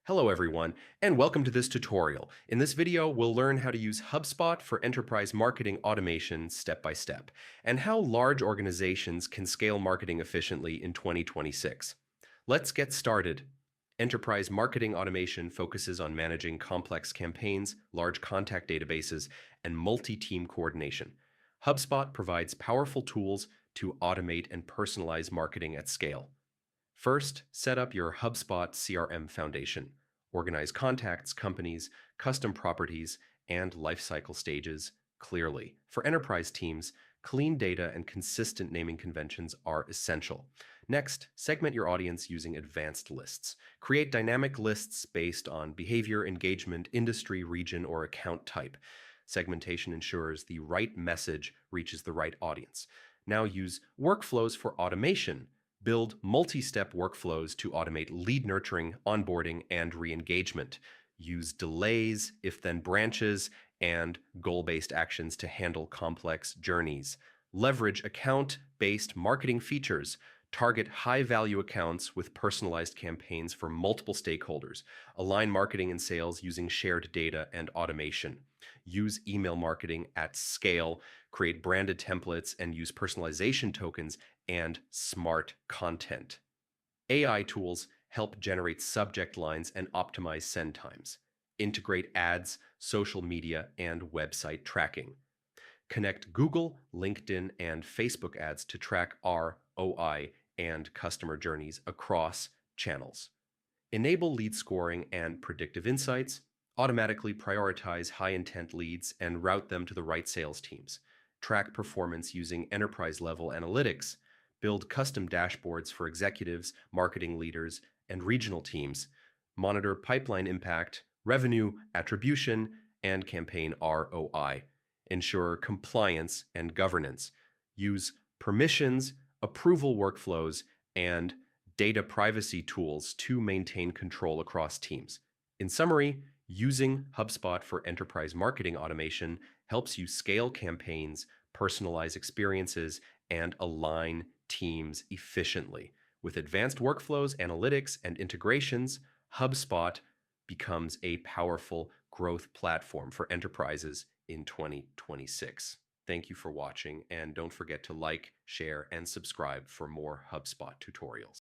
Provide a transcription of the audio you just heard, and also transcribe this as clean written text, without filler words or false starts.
Hello everyone, and welcome to this tutorial. In this video, we'll learn how to use HubSpot for enterprise marketing automation step by step, and how large organizations can scale marketing efficiently in 2026. Let's get started. Enterprise marketing automation focuses on managing complex campaigns, large contact databases, and multi-team coordination. HubSpot provides powerful tools to automate and personalize marketing at scale. First, set up your HubSpot CRM foundation. Organize contacts, companies, custom properties, and lifecycle stages clearly. For enterprise teams, clean data and consistent naming conventions are essential. Next, segment your audience using advanced lists. Create dynamic lists based on behavior, engagement, industry, region, or account type. Segmentation ensures the right message reaches the right audience. Now use workflows for automation. Build multi-step workflows to automate lead nurturing, onboarding, and re-engagement. Use delays, if-then branches, and goal-based actions to handle complex journeys. Leverage account-based marketing features. Target high-value accounts with personalized campaigns for multiple stakeholders. Align marketing and sales using shared data and automation. Use email marketing at scale. Create branded templates and use personalization tokens and smart content. AI tools help generate subject lines and optimize send times. Integrate ads, social media, and website tracking. Connect Google, LinkedIn, and Facebook ads to track ROI and customer journeys across channels. Enable lead scoring and predictive insights. Automatically prioritize high-intent leads and route them to the right sales teams. Track performance using enterprise-level analytics. Build custom dashboards for executives, marketing leaders, and regional teams. Monitor pipeline impact, revenue, attribution, and campaign ROI. Ensure compliance and governance. Use permissions, approval workflows, and data privacy tools to maintain control across teams. In summary, using HubSpot for enterprise marketing automation helps you scale campaigns, personalize experiences, and align teams efficiently. With advanced workflows, analytics, and integrations, HubSpot becomes a powerful growth platform for enterprises in 2026. Thank you for watching, and don't forget to like, share, and subscribe for more HubSpot tutorials.